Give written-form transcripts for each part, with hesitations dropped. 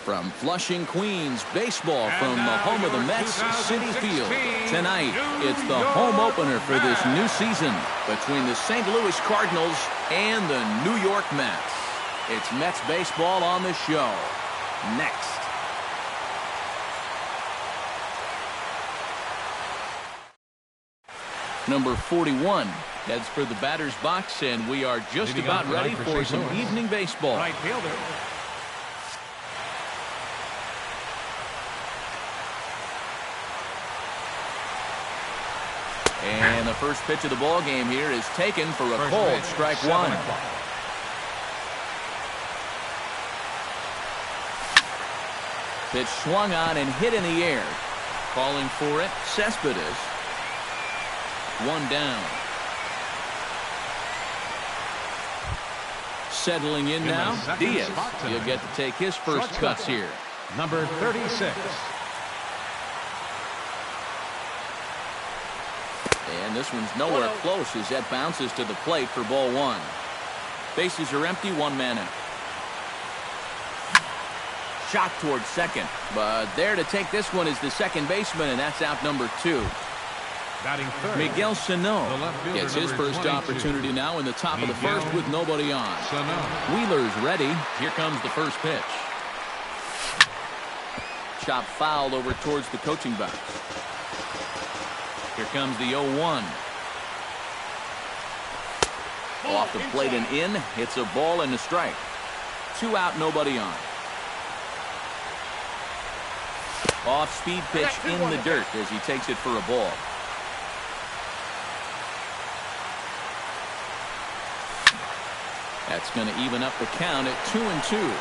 From Flushing, Queens, baseball from the home of the Mets, Citi Field. Tonight, it's the home opener for this new season between the St. Louis Cardinals and the New York Mets. It's Mets baseball on the show. Next. Number 41 heads for the batter's box, and we are just about ready for some evening baseball. Right fielder. And the first pitch of the ball game here is taken for a cold strike one. Pitch swung on and hit in the air. Calling for it, Cespedes. One down. Settling in now, Diaz. He'll get to take his first cuts here. Number 36. And this one's nowhere close as that bounces to the plate for ball one. Bases are empty, one man out. Shot towards second, but there to take this one is the second baseman, and that's out number 2. Batting third, Miguel Sano gets his first opportunity now in the top of the first with nobody on. Wheeler's ready. Here comes the first pitch. Chop fouled over towards the coaching box. Here comes the 0-1. Off the plate and in. Hits a ball and a strike. 2 out, nobody on. Off-speed pitch in the dirt as he takes it for a ball. That's going to even up the count at 2-2.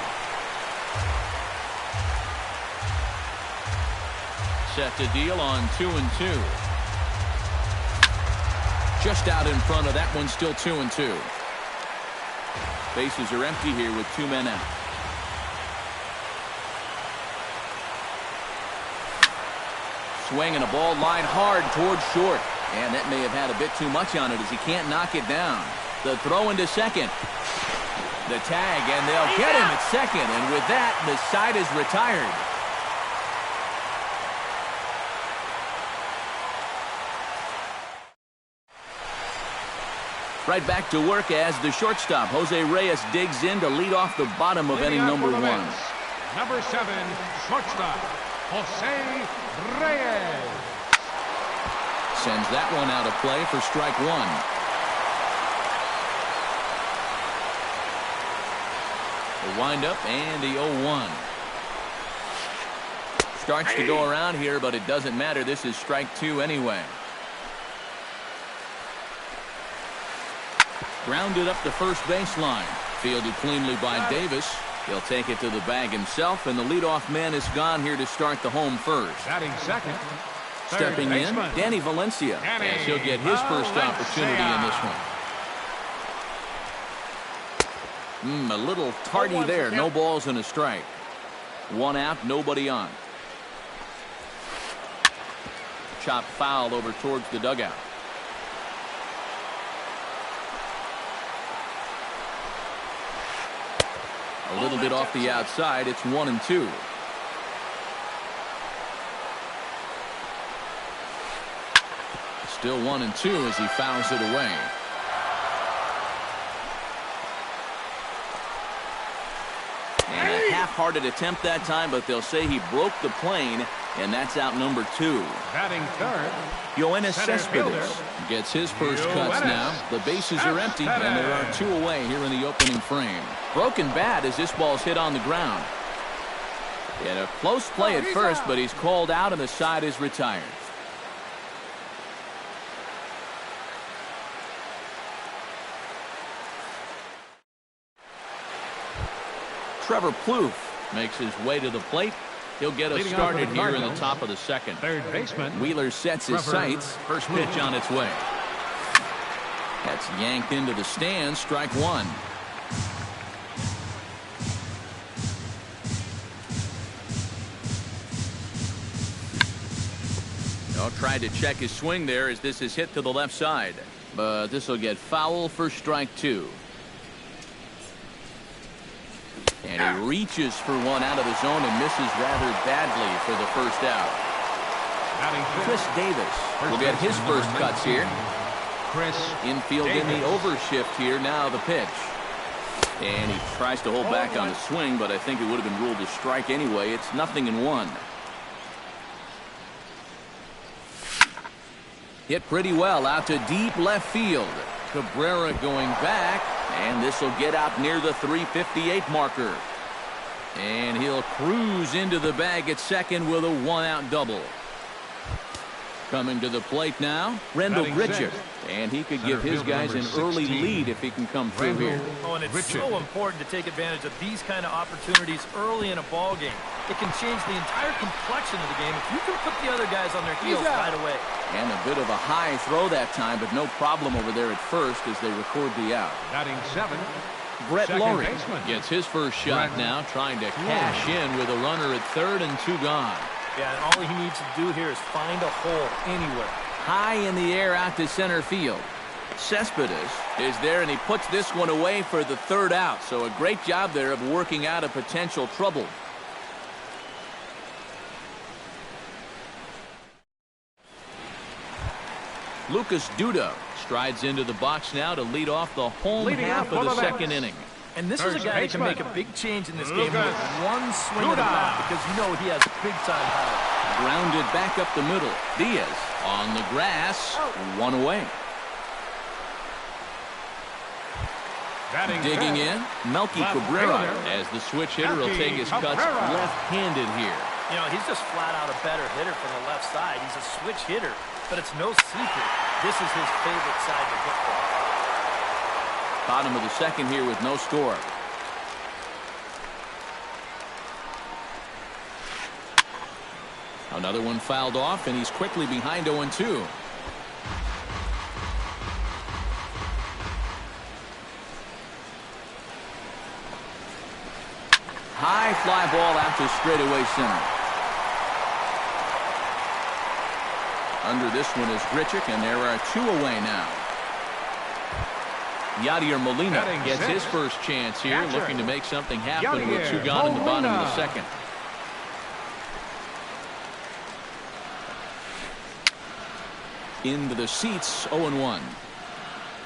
Set to deal on 2-2. Just out in front of that one, still 2-2. Bases are empty here with 2 men out. Swinging a ball line hard towards short. And that may have had a bit too much on it as he can't knock it down. The throw into second. The tag, and they'll get him at second. And with that, the side is retired. Right back to work as the shortstop, Jose Reyes, digs in to lead off the bottom of inning number 1. Number 7, shortstop, Jose Reyes. Sends that one out of play for strike 1. The windup and the 0-1. Starts to go around here, but it doesn't matter. This is strike 2 anyway. Grounded up the first baseline. Fielded cleanly by Davis. He'll take it to the bag himself, and the leadoff man is gone here to start the home first. Batting second. Stepping in, Danny Valencia, as he'll get his first opportunity in this one. A little tardy there. No balls and a strike. 1 out, nobody on. Chop foul over towards the dugout. A little bit off the outside. It's 1-2. Still 1-2 as he fouls it away. And a half-hearted attempt that time, but they'll say he broke the plane, and that's out number 2. Batting third, Yoenis Cespedes gets his first cuts now. The bases are empty, and there are 2 away here in the opening frame. Broken bat as this ball's hit on the ground. In a close play at first, but he's called out, and the side is retired. Trevor Plouffe makes his way to the plate. He'll get us started here in the top of the second. Third baseman Wheeler sets his sights. First pitch on its way. That's yanked into the stands. Strike 1. Tried to check his swing there as this is hit to the left side. But this will get foul for strike 2. And he reaches for one out of the zone and misses rather badly for the first out. Chris Davis will get his first cuts here. Infield in the overshift here. Now the pitch. And he tries to hold back on the swing, but I think it would have been ruled a strike anyway. It's 0-1. Hit pretty well out to deep left field. Cabrera going back, and this will get out near the 358 marker. And he'll cruise into the bag at second with a one-out double. Coming to the plate now, Rendell Grichuk. And he could give his guys an early lead if he can come through here. Oh, and it's so important to take advantage of these kind of opportunities early in a ball game. It can change the entire complexion of the game if you can put the other guys on their heels right away. And a bit of a high throw that time, but no problem over there at first as they record the out. Batting 7. Brett Lawrie gets his first shot now, trying to cash in with a runner at third and 2 gone. Yeah, and all he needs to do here is find a hole anywhere. High in the air out to center field. Cespedes is there, and he puts this one away for the third out. So a great job there of working out a potential trouble. Lucas Duda strides into the box now to lead off the home half of the second inning. And this is a guy that can make a big change in this game with one swing of the bat, because you know he has big-time power. Grounded back up the middle. Diaz on the grass. One away. Digging in, Melky Cabrera as the switch hitter will take his cuts left-handed here. You know, he's just flat out a better hitter from the left side. He's a switch hitter, but it's no secret. This is his favorite side to hit from. Bottom of the second here with no score. Another one fouled off, and he's quickly behind 0-2. High fly ball out to straightaway center. Under this one is Grichuk, and there are 2 away now. Yadier Molina gets his first chance here, looking to make something happen with 2 gone in the bottom of the second. Into the seats, 0-1.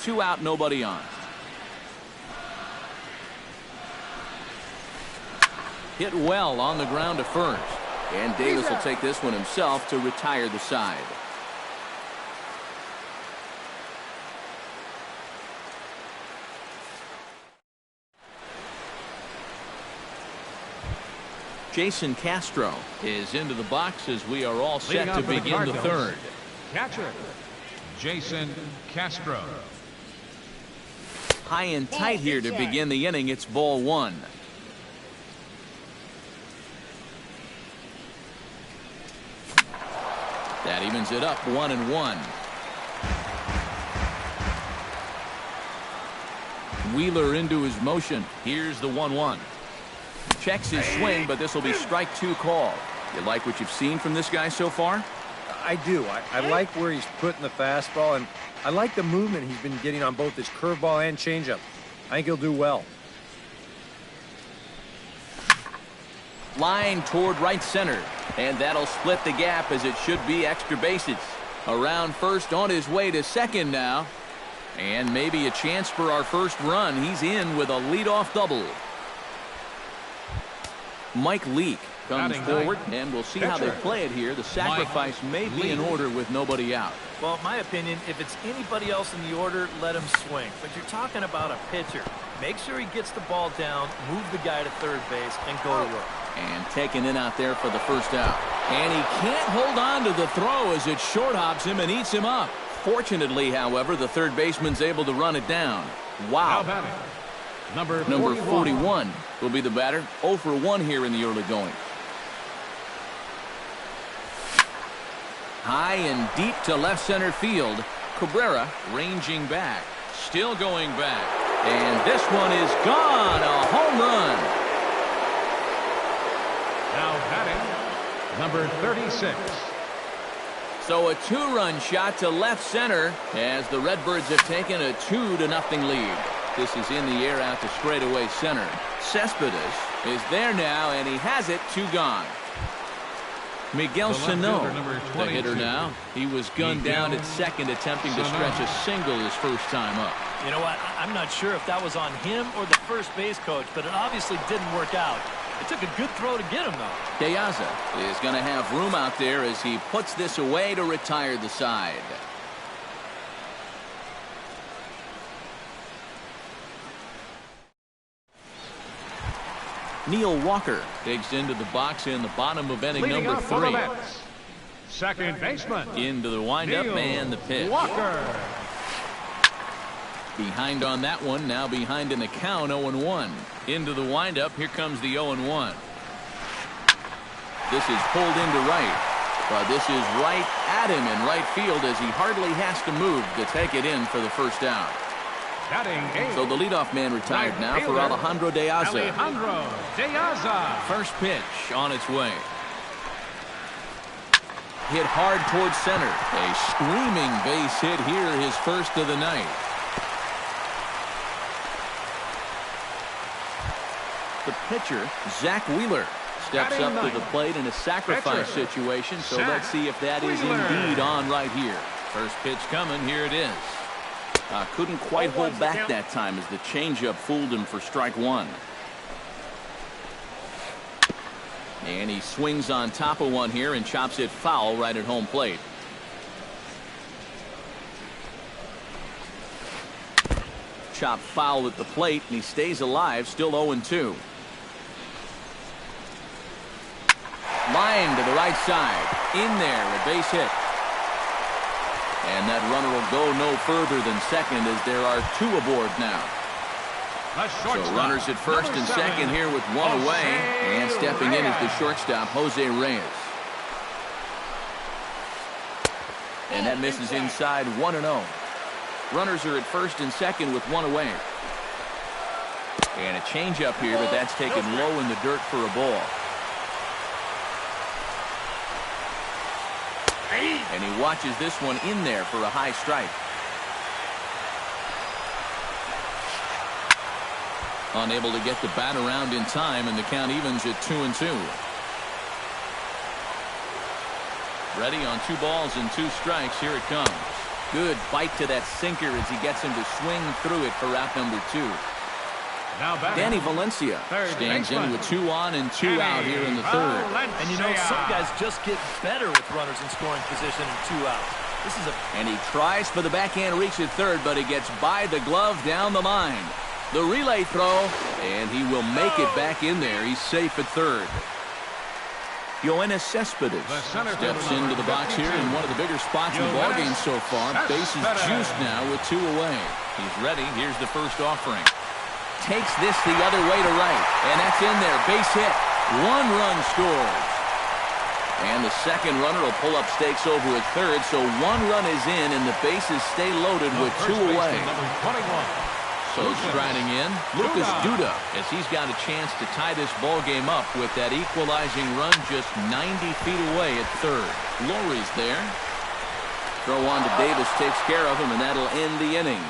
2 out, nobody on. Hit well on the ground to first. And Davis will take this one himself to retire the side. Jason Castro is into the box as we are all set to begin the third. Catcher, Jason Castro. High and tight here to begin the inning. It's ball 1. That evens it up 1-1. Wheeler into his motion. Here's the 1-1. Checks his swing, but this will be strike 2 call. You like what you've seen from this guy so far? I do. I like where he's putting the fastball, and I like the movement he's been getting on both his curveball and changeup. I think he'll do well. Line toward right center, and that'll split the gap as it should be extra bases. Around first, on his way to second now, and maybe a chance for our first run. He's in with a leadoff double. Mike Leake comes forward, and we'll see how they play it here. The sacrifice may be in order with nobody out. Well, in my opinion, if it's anybody else in the order, let him swing. But you're talking about a pitcher. Make sure he gets the ball down, move the guy to third base, and go to work. And taken in out there for the first out. And he can't hold on to the throw as it short hops him and eats him up. Fortunately, however, the third baseman's able to run it down. Wow. Number 41 will be the batter. 0 for 1 here in the early going. High and deep to left center field. Cabrera ranging back. Still going back. And this one is gone. A home run. Now batting, number 36. So a 2-run shot to left center as the Redbirds have taken a 2-0 lead. This is in the air out to straightaway center. Cespedes is there now, and he has it. 2 gone. Miguel The left Sano, fielder, number the hitter 22. now. He was gunned down at second, attempting to stretch a single his first time up. You know what? I'm not sure if that was on him or the first base coach, but it obviously didn't work out. It took a good throw to get him, though. De Aza is going to have room out there as he puts this away to retire the side. Neil Walker digs into the box in the bottom of inning Leading number off for the 3. Mets, second baseman. Into the windup Neil and the pitch. Walker. Behind on that one, now behind in the count, 0-1. Into the windup, here comes the 0-1. This is pulled into right, but this is right at him in right field as he hardly has to move to take it in for the first out. Batting eighth, So the leadoff man retired right now for fielder, Alejandro De Aza. Alejandro De Aza. First pitch on its way. Hit hard towards center. A screaming base hit here, his first of the night. The pitcher, Zach Wheeler, steps Batting up to the ninth. plate in a sacrifice Pitcher, situation, so Zach let's see if that is Wheeler. indeed on right here. First pitch coming, here it is. Couldn't quite hold back that time as the changeup fooled him for strike 1. And he swings on top of one here and chops it foul right at home plate. Chop foul at the plate, and he stays alive, still 0-2. Line to the right side. In there, a base hit. And that runner will go no further than second as there are 2 aboard now. So runners at first and second here with 1 away. And stepping in is the shortstop, Jose Reyes. And that misses inside, 1-0. Runners are at first and second with 1 away. And a changeup here, but that's taken low in the dirt for a ball. And he watches this one in there for a high strike. Unable to get the bat around in time, and the count evens at 2-2. Ready on 2 balls and 2 strikes. Here it comes. Good bite to that sinker as he gets him to swing through it for out number 2. Now Danny Valencia stands in with 2 on and 2 out here in the third. And you know, some guys just get better with runners in scoring position and 2 outs. This is a... And he tries for the backhand reach at third, but he gets by the glove down the line. The relay throw, and he will make it back in there. He's safe at third. Yoenis Cespedes steps into the box here in one of the bigger spots in the ballgame so far. Bases juiced now with 2 away. He's ready. Here's the first offering. Takes this the other way to right, and that's in there. Base hit. 1 run scored. And the second runner will pull up stakes over at third, so 1 run is in, and the bases stay loaded with 2 away. So striding in, Lucas Duda, as he's got a chance to tie this ball game up with that equalizing run just 90 feet away at third. Lowry's there. Throw on to Davis takes care of him, and that'll end the inning.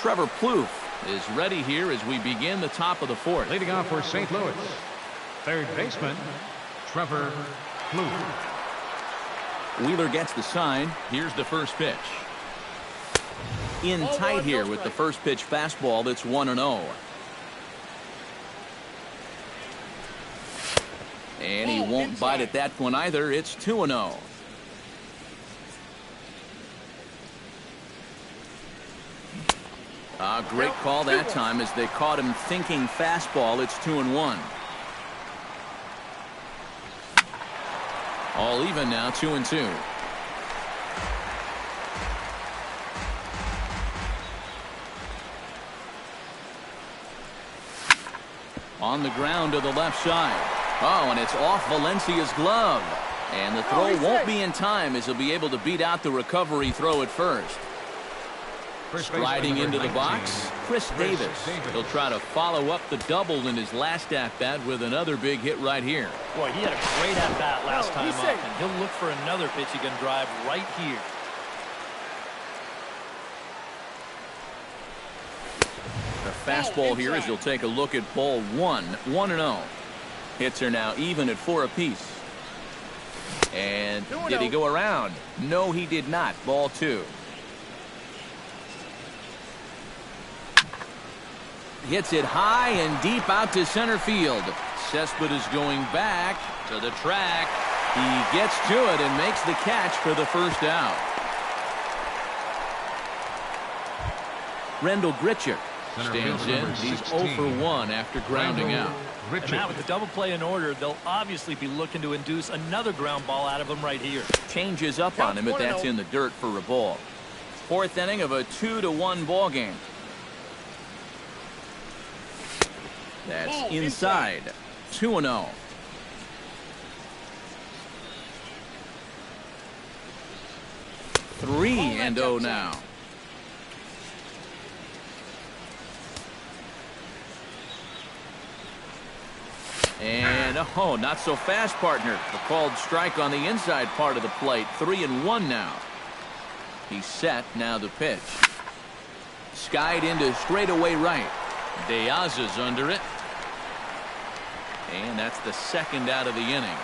Trevor Plouffe is ready here as we begin the top of the 4th. Leading off for St. Louis, third baseman, Trevor Plouffe. Wheeler gets the sign. Here's the first pitch. In tight here with the first pitch fastball that's 1-0. And he won't bite at that one either. It's 2-0. Great call that time as they caught him thinking fastball. It's 2-1. All even now, 2-2. On the ground to the left side. Oh, and it's off Valencia's glove. And the throw won't be in time as he'll be able to beat out the recovery throw at first. Striding into the box, Chris Davis. He'll try to follow up the double in his last at-bat with another big hit right here. Boy, he had a great at-bat last time up, and he'll look for another pitch he can drive right here. The fastball here as he'll take a look at ball one. 1-0. Hits are now even at 4 apiece. And did he go around? No, he did not. Ball 2. Hits it high and deep out to center field. Cespedes going back to the track. He gets to it and makes the catch for the first out. Rendell Grichuk stands in. He's 0 for 1 after grounding out. And now with the double play in order, they'll obviously be looking to induce another ground ball out of him right here. Changes up on him, but that's in the dirt for a ball. 4th inning of a 2-1 ball game. That's inside. 2-0. Three and 0 now. And oh, not so fast, partner. A called strike on the inside part of the plate. 3-1 now. He's set. Now the pitch. Skied into straightaway right. Diaz is under it. And that's the second out of the inning.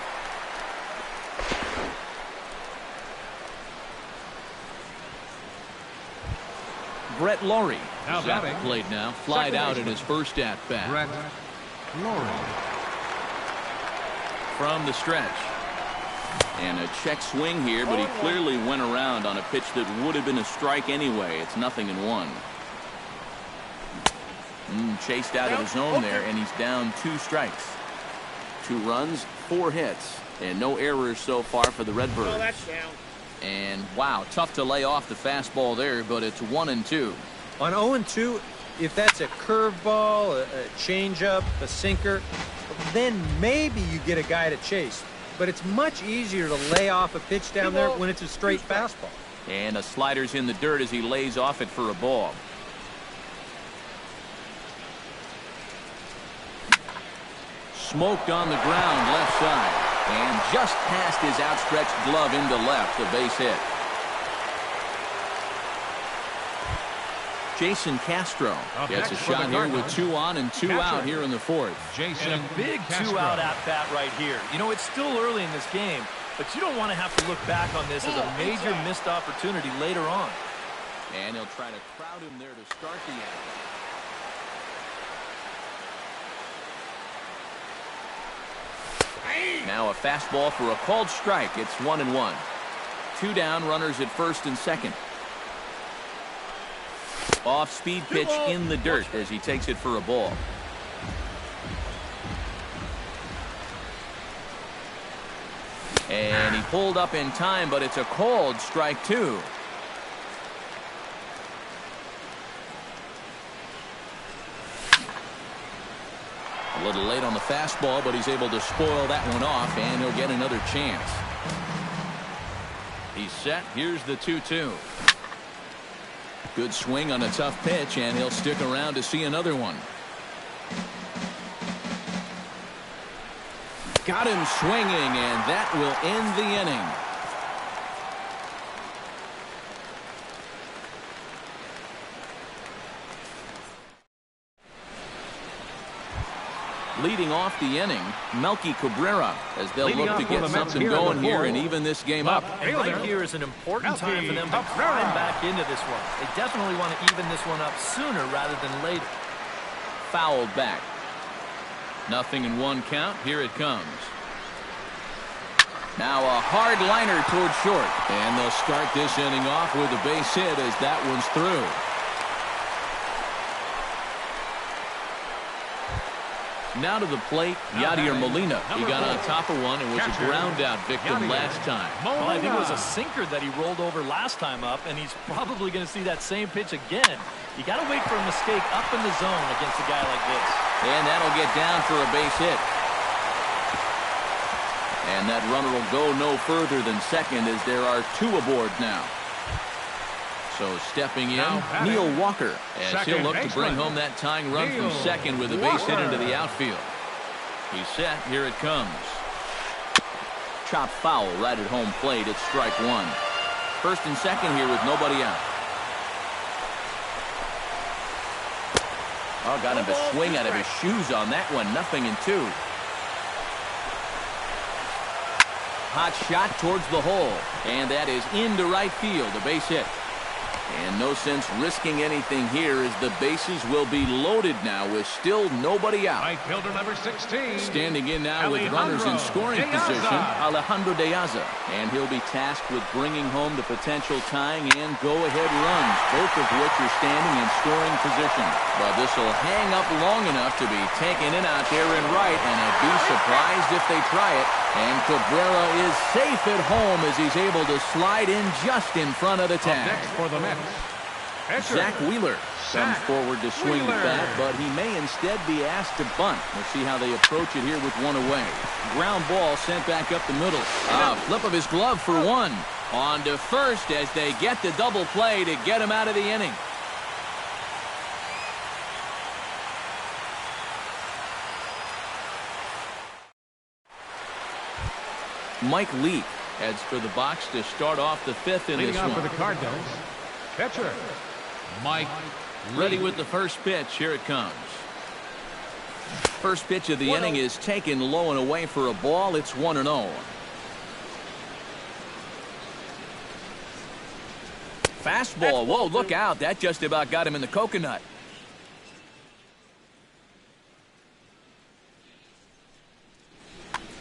Brett Lawrie is at the plate now. Flied out at his first at bat. Brett Lawrie. From the stretch. And a check swing here, but he clearly went around on a pitch that would have been a strike anyway. It's 0-1. Chased out of the zone there, and he's down 2 strikes. 2 runs, 4 hits, and no errors so far for the Redbirds. And wow, tough to lay off the fastball there, but it's 1-2. On 0-2, if that's a curveball, a changeup, a sinker, then maybe you get a guy to chase. But it's much easier to lay off a pitch down there when it's a straight fastball. And a slider's in the dirt as he lays off it for a ball. Smoked on the ground left side. And just past his outstretched glove into left, a base hit. Jason Castro gets a shot here with 2 on and 2 out here in the 4th. And a big 2-out at-bat right here. You know, it's still early in this game, but you don't want to have to look back on this as a major missed opportunity later on. And he'll try to crowd him there to start the at-bat. Now a fastball for a called strike. It's 1-1. 2 down, runners at first and second. Off-speed pitch in the dirt as he takes it for a ball. And he pulled up in time, but it's a called strike 2. A little late on the fastball, but he's able to spoil that one off, and he'll get another chance. He's set. Here's the 2-2. Good swing on a tough pitch, and he'll stick around to see another one. Got him swinging, and that will end the inning. Leading off the inning, Melky Cabrera, as they'll look to get something going here and even this game up. And right here is an important time for them to climb back into this one. They definitely want to even this one up sooner rather than later. Fouled back. 0-1 count. Here it comes. Now a hard liner toward short. And they'll start this inning off with a base hit as that one's through. Now to the plate, Yadier Molina. He got on top of one and was a ground-out victim last time. Well, I think it was a sinker that he rolled over last time up, and he's probably going to see that same pitch again. You got to wait for a mistake up in the zone against a guy like this. And that'll get down for a base hit. And that runner will go no further than second as there are 2 aboard now. So stepping in, Now Neil Walker, as he'll second look to bring baseman, home that tying run from Neil second with a base hit into the Walker. outfield. He's set. Here it comes. Chopped foul right at home plate. It's strike one. First and second here with nobody out. Oh, got him to swing out of his shoes on that one. 0-2. Hot shot towards the hole. And that is into right field. A base hit. And no sense risking anything here as the bases will be loaded now with still nobody out. Right fielder number 16. Standing in now with runners in scoring De Aza. position, Alejandro De Aza. And he'll be tasked with bringing home the potential tying and go-ahead runs, both of which are standing in scoring position. But this will hang up long enough to be taken in out there in right, and I'd be surprised if they try it. And Cabrera is safe at home as he's able to slide in just in front of the Up tag. next for the Mets, pitcher, Zach Wheeler comes forward to swing the Wheeler. bat, but he may instead be asked to bunt. We'll see how they approach it here with one away. Ground ball sent back up the middle. Flip of his glove for one. On to first as they get the double play to get him out of the inning. Mike Leake heads for the box to start off the fifth in leading this off for one. the Cardinals, pitcher, Mike Ready Leake. with the first pitch. Here it comes. First pitch of the inning is taken low and away for a ball. It's 1-0. Fastball. Whoa, look out. That just about got him in the coconut.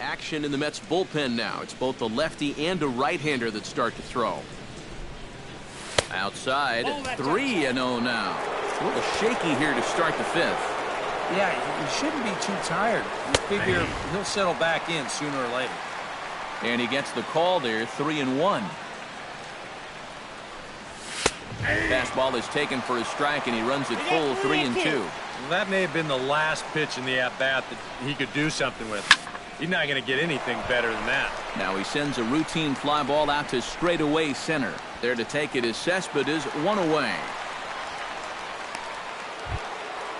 Action in the Mets bullpen now. It's both a lefty and a right-hander that start to throw. Outside, 3-0 now. A little shaky here to start the fifth. Yeah, he shouldn't be too tired. You figure he'll settle back in sooner or later. And he gets the call there, 3-1. Fastball is taken for a strike, and he runs it full, 3-2. Well, that may have been the last pitch in the at-bat that he could do something with. He's not going to get anything better than that. Now he sends a routine fly ball out to straightaway center. There to take it is Cespedes, one away.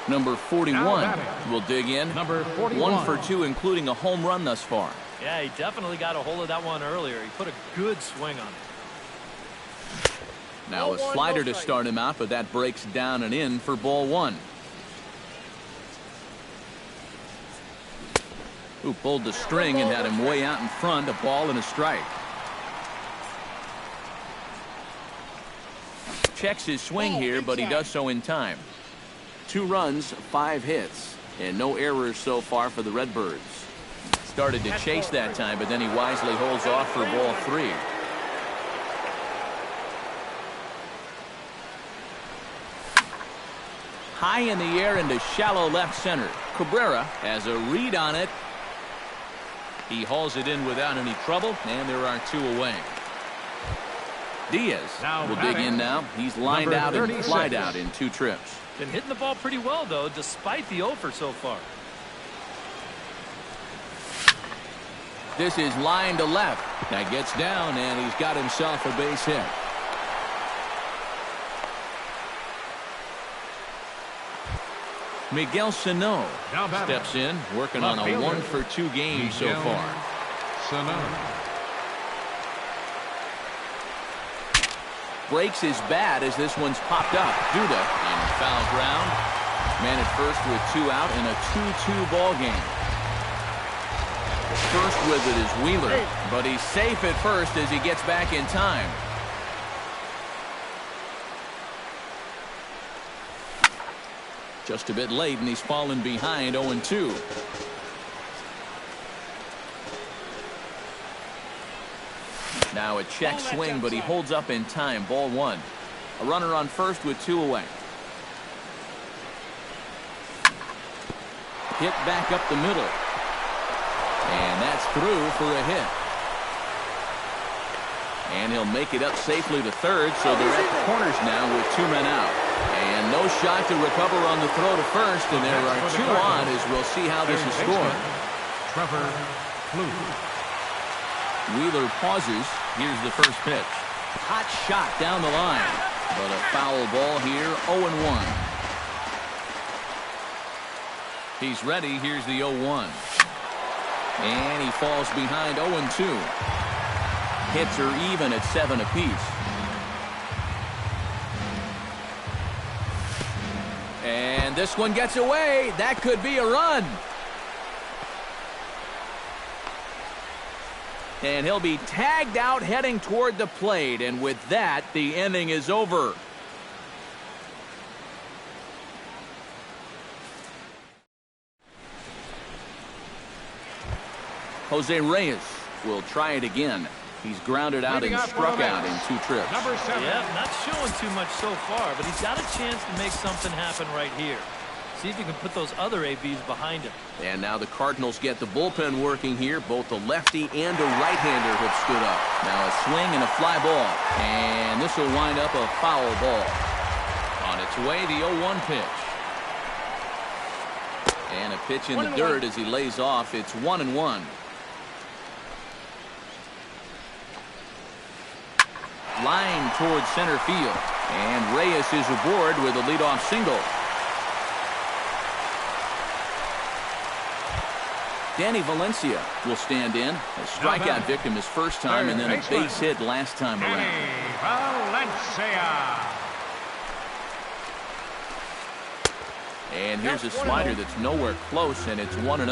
Number 41 will dig in. Number 41. 1 for 2, including a home run thus far. Yeah, he definitely got a hold of that one earlier. He put a good swing on it. Now a slider to start him out, but that breaks down and in for ball one. Who pulled the string and had him way out in front, a ball and a strike. Checks his swing here, but he does so in time. 2 runs, 5 hits, and no errors so far for the Redbirds. Started to chase that time, but then he wisely holds off for ball 3. High in the air into shallow left center. Cabrera has a read on it. He hauls it in without any trouble, and there are 2 away. Diaz will dig in now. He's lined out and flied out in 2 trips. Been hitting the ball pretty well, though, despite the offer so far. This is line to left. That gets down, and he's got himself a base hit. Miguel Sano steps in, working on a 1 for 2 game so far. Sano. Breaks his bat as this one's popped up. Duda in foul ground. Man at first with 2 out in a 2-2 ball game. First with it is Wheeler, but he's safe at first as he gets back in time. Just a bit late, and he's fallen behind 0-2. Now a check swing, but he holds up in time. Ball 1. A runner on first with 2 away. Hit back up the middle. And that's through for a hit. And he'll make it up safely to third, so they're at the corners now with 2 men out. And no shot to recover on the throw to first, and there are 2 on as we'll see how this is scored. Trevor Plouffe. Wheeler pauses. Here's the first pitch. Hot shot down the line. But a foul ball here, 0-1. He's ready. Here's the 0-1. And he falls behind 0-2. Hits are even at 7 apiece. And this one gets away. That could be a run. And he'll be tagged out heading toward the plate. And with that, the inning is over. Jose Reyes will try it again. He's grounded out and struck out in 2 trips. Yeah, not showing too much so far, but he's got a chance to make something happen right here. See if you can put those other ABs behind him. And now the Cardinals get the bullpen working here. Both a lefty and a right-hander have stood up. Now a swing and a fly ball. And this will wind up a foul ball. On its way, the 0-1 pitch. And a pitch in the dirt as he lays off. It's 1-1. Line towards center field. And Reyes is aboard with a leadoff single. Danny Valencia will stand in. A strikeout victim his first time and then a base hit last time around. Valencia. And here's a slider that's nowhere close, and it's 1-0.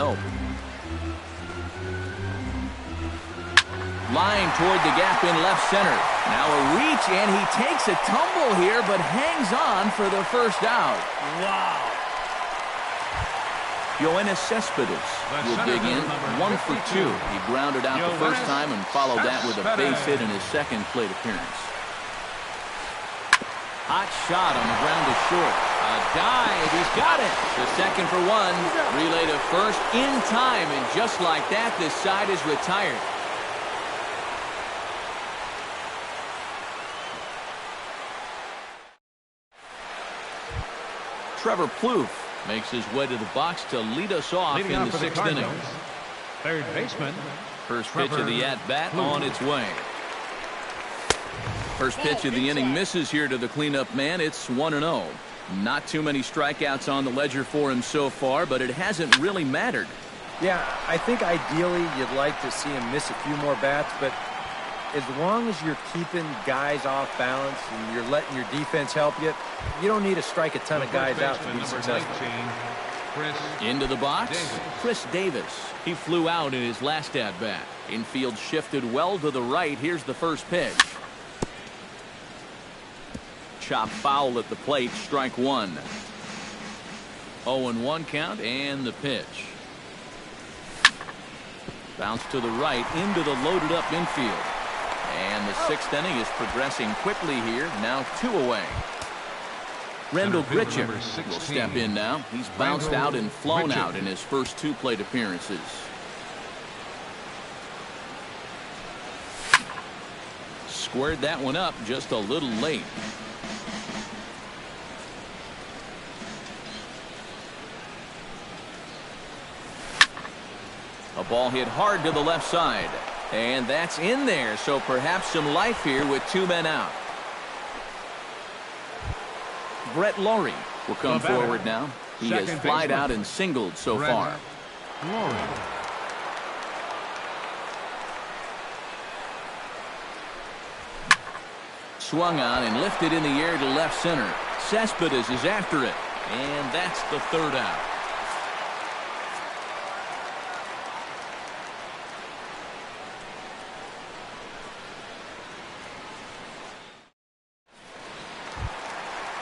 Line toward the gap in left center. Now a reach, and he takes a tumble here, but hangs on for the first out. Wow. Yoenis Cespedes will dig in, 1 for 2. He grounded out the first time and followed that with a base hit in his second plate appearance. Hot shot on the ground to short. A dive, he's got it. The second for 1. Relay to first in time, and just like that, this side is retired. Trevor Plouffe makes his way to the box to lead us off in the 6th inning. Third baseman. First pitch of the at-bat on its way. First pitch of the inning misses here to the cleanup man. It's 1-0. Not too many strikeouts on the ledger for him so far, but it hasn't really mattered. Yeah, I think ideally you'd like to see him miss a few more bats, but as long as you're keeping guys off balance and you're letting your defense help you, you don't need to strike a ton of guys out to be successful. 19, Into the box, Davis. Chris Davis. He flew out in his last at-bat. Infield shifted well to the right. Here's the first pitch. Chop foul at the plate, strike 1. 0-1 count, and the pitch. Bounce to the right, into the loaded-up infield. And the 6th inning is progressing quickly here. Now 2 away. Rendell Grichuk will step in now. He's bounced out and flown out in his first 2 plate appearances. Squared that one up just a little late. A ball hit hard to the left side. And that's in there, so perhaps some life here with 2 men out. Brett Lawrie will come forward now. He has flied out and singled so far. Swung on and lifted in the air to left center. Cespedes is after it, and that's the 3rd out.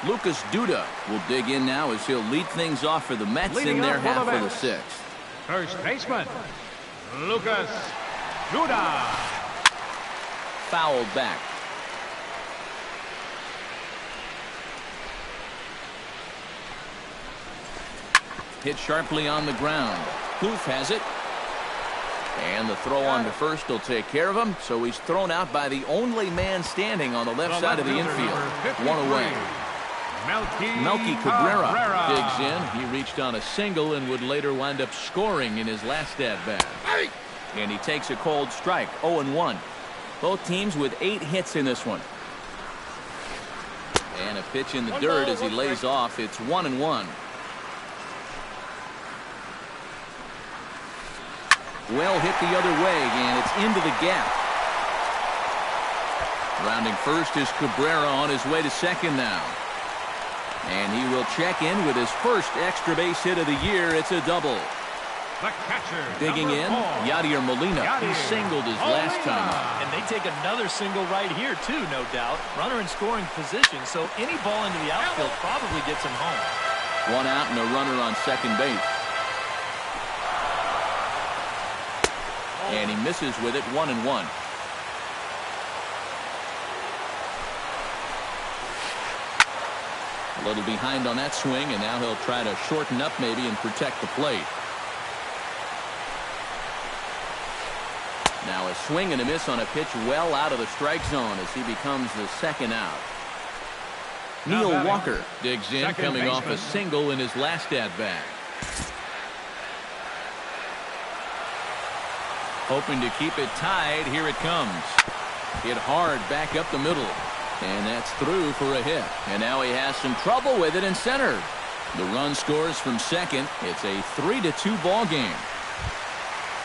Lucas Duda will dig in now as he'll lead things off for the Mets in their half of the 6th. First baseman, Lucas Duda. Fouled back. Hit sharply on the ground. Plouffe has it. And the throw on to first will take care of him. So he's thrown out by the only man standing on the left side of the infield. 1 away. Melky Cabrera digs in. He reached on a single and would later wind up scoring in his last at-bat. And he takes a cold strike, 0-1. Both teams with 8 hits in this one. And a pitch in the dirt as he lays off. It's 1-1. Well hit the other way, and it's into the gap. Rounding first is Cabrera on his way to second now. And he will check in with his first extra base hit of the year. It's a double. The catcher, digging in, Yadier Molina. He singled his last time out. And they take another single right here, too, no doubt. Runner in scoring position, so any ball into the outfield probably gets him home. One out and a runner on second base. And he misses with it, 1-1. A little behind on that swing, and now he'll try to shorten up maybe and protect the plate. Now a swing and a miss on a pitch well out of the strike zone as he becomes the second out. Neil Walker digs in, coming off a single in his last at-bat. Hoping to keep it tied. Here it comes. Hit hard back up the middle. And that's through for a hit. And now he has some trouble with it in center. The run scores from second. It's a 3-2 ball game.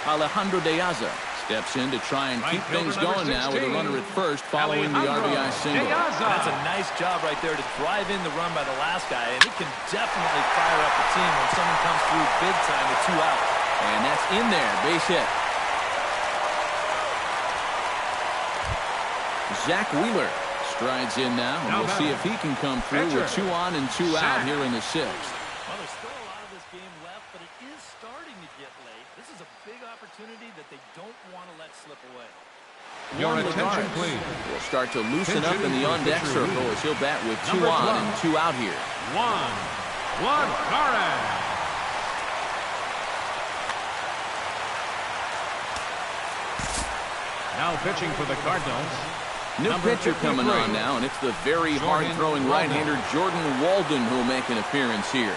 Alejandro De Aza steps in to try and keep things going now with a runner at first following the RBI single. That's a nice job right there to drive in the run by the last guy. And it can definitely fire up the team when someone comes through big time with 2 outs. And that's in there. Base hit. Zach Wheeler strides in now, and we'll see if he can come through with 2 on and 2 out here in the 6th. Well, there's still a lot of this game left, but it is starting to get late. This is a big opportunity that they don't want to let slip away. Your attention, please. Will start to loosen up in the on-deck circle as he'll bat with 2 on and 2 out here. Juan Flores. Now pitching for the Cardinals. New pitcher coming on now, and it's the very hard-throwing right-hander Jordan Walden who will make an appearance here.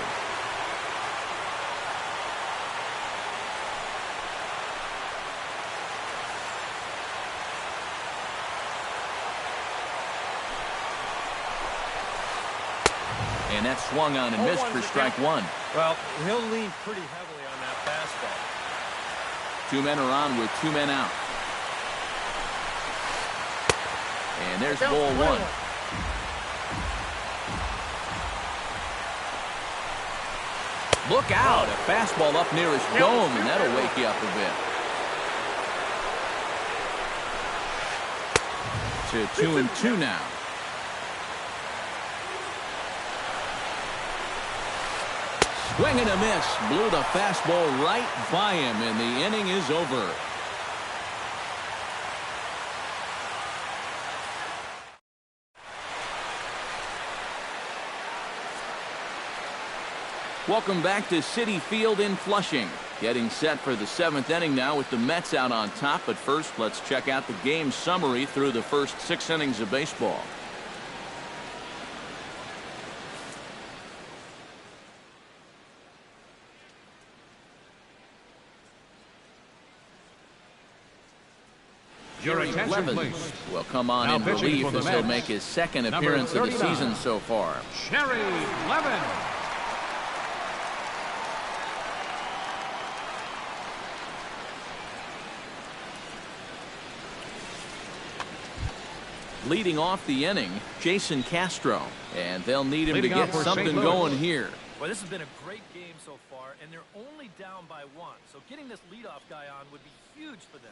And that's swung on and missed for strike 1. Well, he'll lean pretty heavily on that fastball. 2 men are on with 2 men out. And there's ball 1. Look out. A fastball up near his dome, and that'll wake you up a bit. To 2-2 now. Swing and a miss. Blew the fastball right by him, and the inning is over. Welcome back to Citi Field in Flushing. Getting set for the 7th inning now with the Mets out on top. But first, let's check out the game summary through the first 6 innings of baseball. Your attention, please. Will come on in relief as he'll make his second appearance of the season so far. Cherry Levin. Leading off the inning, Jason Castro. And they'll need him to get something going here. Well, this has been a great game so far, and they're only down by 1. So getting this leadoff guy on would be huge for them.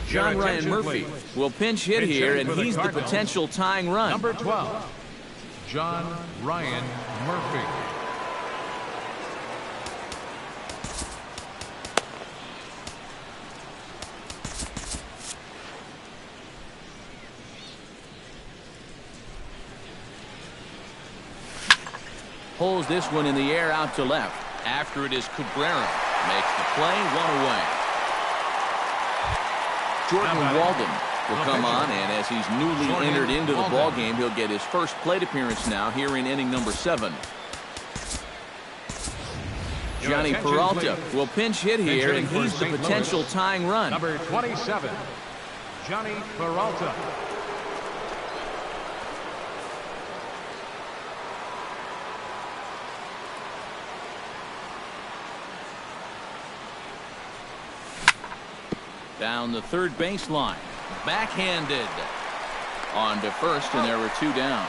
John Ryan Murphy will pinch hit here, and he's the potential tying run. Number 12, John Ryan Murphy. Pulls this one in the air out to left. After it is Cabrera. Makes the play, 1 away. Jordan Walden will come on, and as he's newly entered into the ballgame, he'll get his first plate appearance now here in inning number 7. Johnny Peralta will pinch hit here, and he's the potential tying run. Number 27, Johnny Peralta. Down the third baseline. Backhanded. On to first, and there were two down.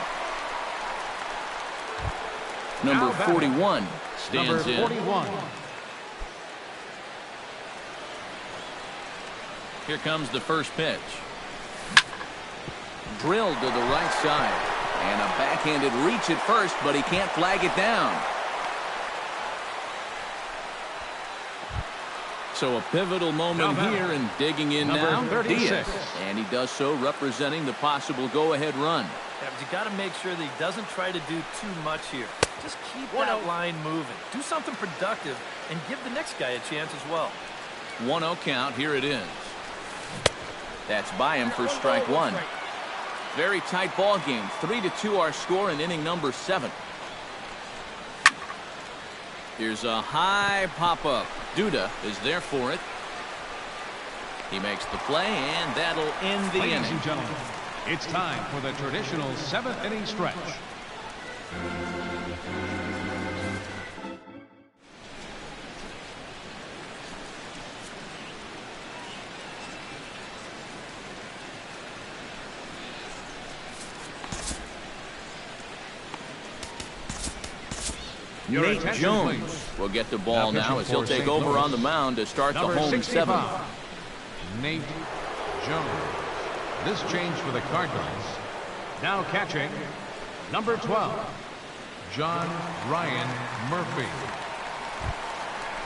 Number 41 stands in. Number 41. Here comes the first pitch. Drilled to the right side. And a backhanded reach at first, but he can't flag it down. So a pivotal moment here, and digging in now, 36. Diaz. And he does so representing the possible go-ahead run. Yeah, but you got to make sure that he doesn't try to do too much here. Just keep that line moving. Do something productive and give the next guy a chance as well. 1-0 count. Here it is. That's by him for strike one. Very tight ball game. 3-2 our score in inning number 7. Here's a high pop-up. Duda is there for it. He makes the play, and that'll end the Ladies inning. and gentlemen, it's time for the traditional 7th inning stretch. Nate Jones will get the ball now as he'll take over on the mound to start the home 7th. Nate Jones. This change for the Cardinals. Now catching, number 12, John Ryan Murphy.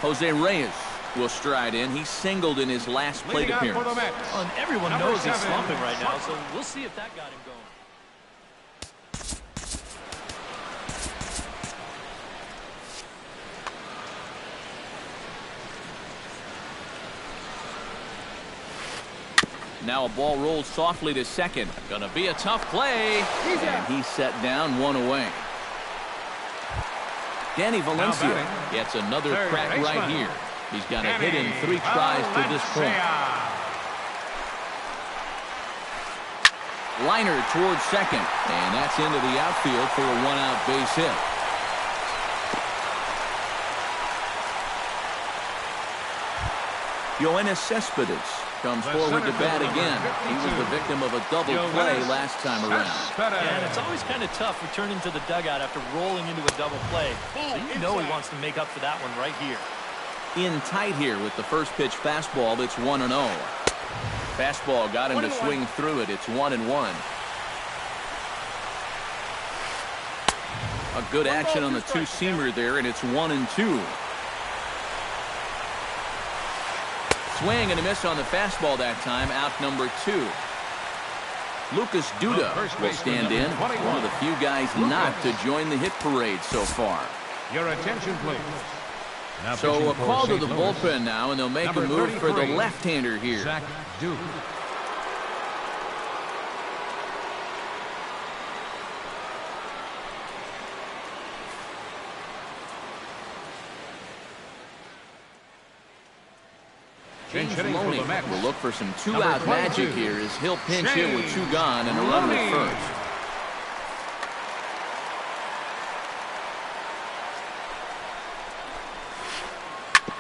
Jose Reyes will stride in. He singled in his last plate Leading off appearance. for the Mets, And everyone number knows he's 7, slumping right now, so we'll see if that got him going. Now a ball rolls softly to second. Gonna be a tough play. And he's set down, one away. Danny Valencia gets another crack right here. He's got a hit in 3 tries to this point. Liner towards second. And that's into the outfield for a 1-out base hit. Yoenis Cespedes comes forward to bat again. He was the victim of a double play last time around. And it's always kind of tough returning to the dugout after rolling into a double play. So you know he wants to make up for that one right here. In tight here with the first pitch fastball that's 1-0. Fastball got him to swing through it. It's 1-1. A good action on the two-seamer there, and it's 1-2. Swing and a miss on the fastball that time. Out number 2. Lucas Duda will stand in. One of the few guys not to join the hit parade so far. Your attention, please. Now So a call to St. the Louis, bullpen now, and they'll make number a move for the 33, left-hander here. Zach Duke. James hitting for Loney the Mets. will look for some Number two-out 22, magic here as he'll pinch hit with 2 gone and a runner at Loney. first.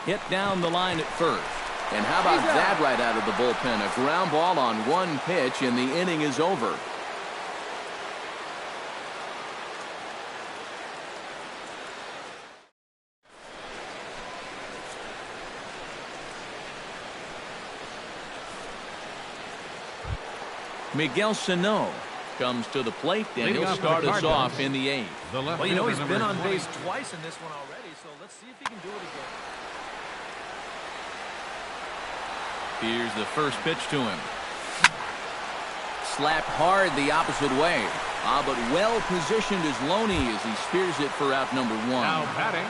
Hit down the line at first. And how about that right out of the bullpen? A ground ball on 1 pitch, and the inning is over. Miguel Sano comes to the plate, and Leading he'll off for the start us Cardinals, off in the 8th. The left Well, you know, he's fielder, been on number base 20. twice in this one already, so let's see if he can do it again. Here's the first pitch to him. Slapped hard the opposite way. But well positioned is Loney as he spears it for out number 1. Now batting,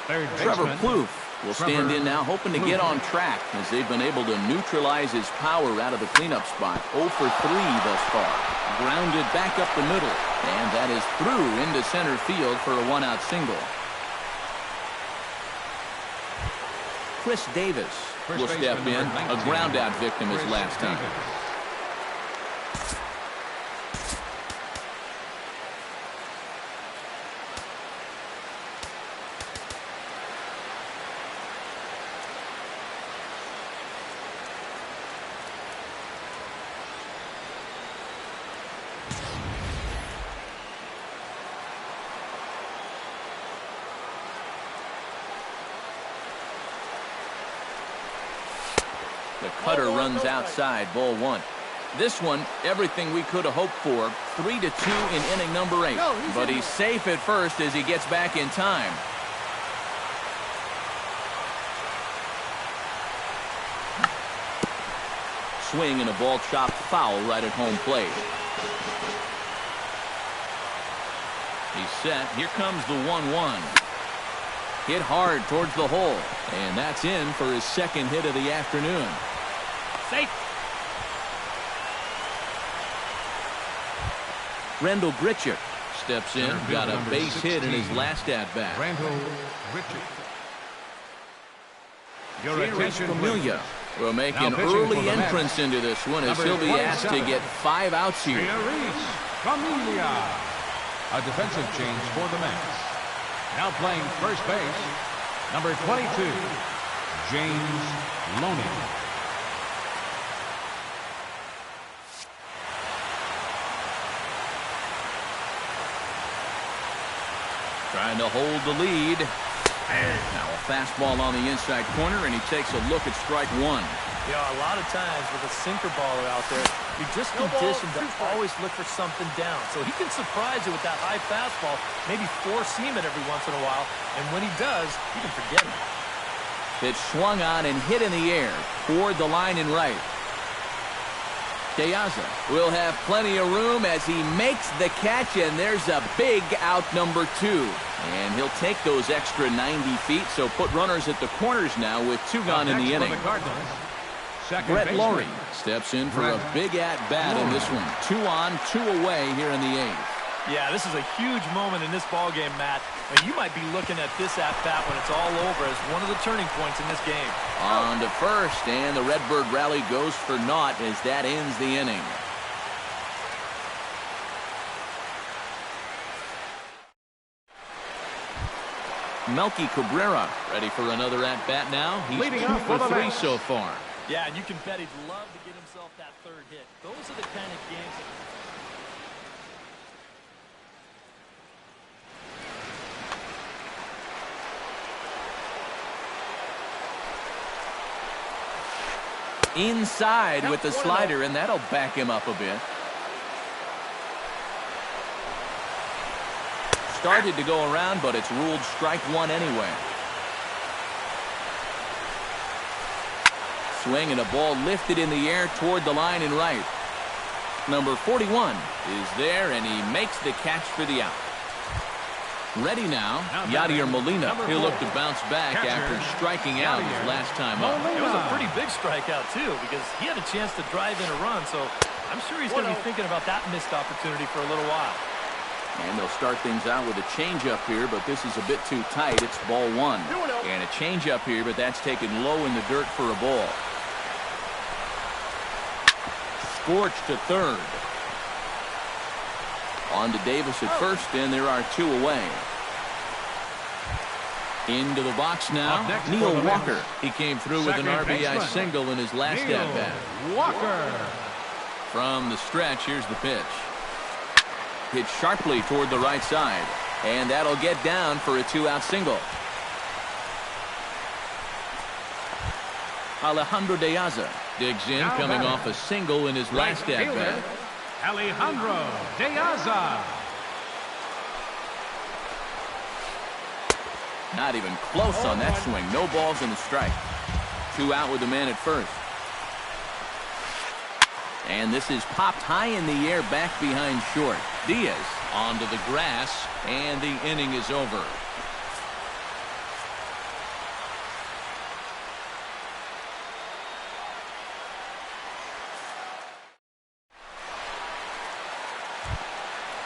third Trevor baseman, Plouffe will stand in now, hoping to get Plouffe. on track as they've been able to neutralize his power out of the cleanup spot. 0 for 3 thus far. Grounded back up the middle, and that is through into center field for a 1-out single. Chris Davis First will step baseman in, number a 19, ground-out victim his Chris last time. Davis. The cutter runs outside, ball one. This one, everything we could have hoped for. 3-2 in inning number 8. But he's safe at first as he gets back in time. Swing and a ball chopped foul right at home plate. He's set. Here comes the 1-1. Hit hard towards the hole. And that's in for his second hit of the afternoon. Safe. Rendell Grichuk steps in. Got a base hit in his last at-bat. Rendell Grichuk. Your Here is attention, Familia will make Now an pitching for early the Mets. entrance into this one as Number he'll be asked to 27. get 5 outs here. Familia. A defensive change for the Mets. Now playing first base, number 22, James Loney. Trying to hold the lead. Now a fastball on the inside corner, and he takes a look at strike one. You know, a lot of times with a sinker baller out there, you're just conditioned to always look for something down. So he can surprise you with that high fastball, maybe four-seam it every once in a while. And when he does, you can forget it. Pitch swung on and hit in the air toward the line and right. De Aza will have plenty of room as he makes the catch, and there's a big out number 2. And he'll take those extra 90 feet, so put runners at the corners now with 2 gone in the inning. Brett Lawrie steps in for a big at-bat in this one. 2 on, 2 away here in the 8th. Yeah, this is a huge moment in this ballgame, Matt. I mean, you might be looking at this at-bat when it's all over as one of the turning points in this game. On to first, and the Redbird rally goes for naught as that ends the inning. Melky Cabrera ready for another at-bat now. He's Leading 2 off for for the 3 Mets. so far. Yeah, and you can bet he'd love to get himself that third hit. Those are the kind of games that... Inside with the slider, and that'll back him up a bit. Started to go around, but it's ruled strike one anyway. Swing and a ball lifted in the air toward the line and right. Number 41 is there, and he makes the catch for the out. Ready now, Yadier Molina. He'll look to bounce back after striking out his last time up. It was a pretty big strikeout, too, because he had a chance to drive in a run, so I'm sure he's going to be thinking about that missed opportunity for a little while. And they'll start things out with a changeup here, but this is a bit too tight. It's ball one. And a changeup here, but that's taken low in the dirt for a ball. Scorch to third. On to Davis at first, and there are 2 away. Into the box now, Neil Walker. He came through with an RBI single in his last at-bat. Walker. From the stretch, here's the pitch. Hit sharply toward the right side, and that'll get down for a 2-out single. Alejandro De Aza digs in, coming off a single in his last at-bat. Alejandro De Aza. Not even close on that swing. No balls in the strike. 2 out with the man at first. And this is popped high in the air back behind short. Diaz onto the grass, and the inning is over.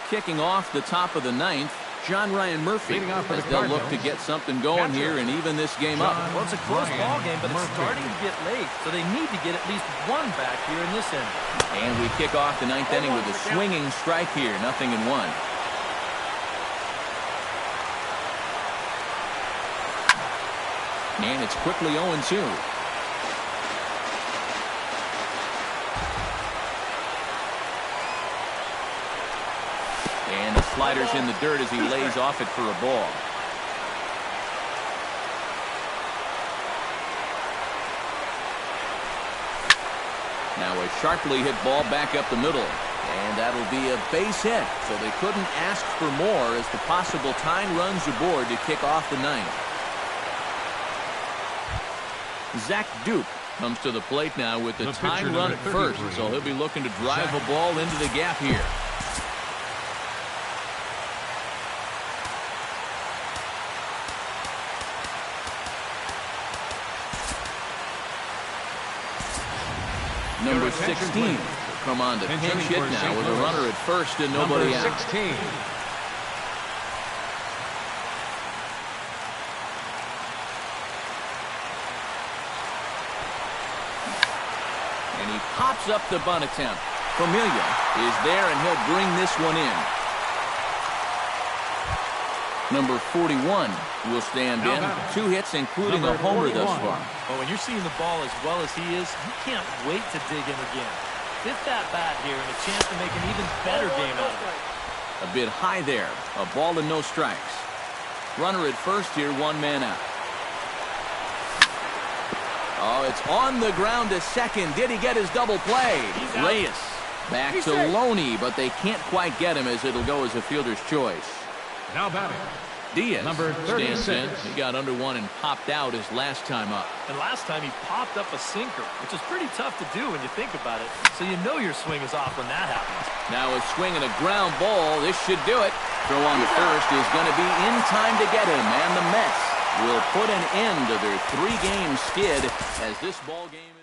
Kicking off the top of the 9th, John Ryan Murphy, as they'll look to get something going here and even this game up. Well, it's a close ball game, but it's starting to get late, so they need to get at least one back here in this inning. And we kick off the ninth inning with a swinging strike here, 0-1. And it's quickly 0-2. And the slider's in the dirt as he lays off it for a ball. Now a sharply hit ball back up the middle. And that'll be a base hit. So they couldn't ask for more as the possible tying runs aboard to kick off the ninth. Zach Duke comes to the plate now with the tying run at first. So he'll be looking to drive a ball into the gap here. Number 16 will come on to pinch hit now with a runner at first and nobody out. 16. And he pops up the bunt attempt. Familia is there and he'll bring this one in. Number 41 will stand in. 2 hits, including a homer thus far. Well, when you're seeing the ball as well as he is, you can't wait to dig in again. Hit that bat here and a chance to make an even better game out of it. A bit high there. A ball and no strikes. Runner at first here, 1 man out. Oh, it's on the ground to second. Did he get his double play? Reyes back to Loney, but they can't quite get him as it'll go as a fielder's choice. Now batting, Diaz number 36. stands in. He got under one and popped out his last time up. And last time he popped up a sinker, which is pretty tough to do when you think about it. So you know your swing is off when that happens. Now a swing and a ground ball. This should do it. Throw on the first is going to be in time to get him. And the Mets will put an end to their 3-game skid as this ball game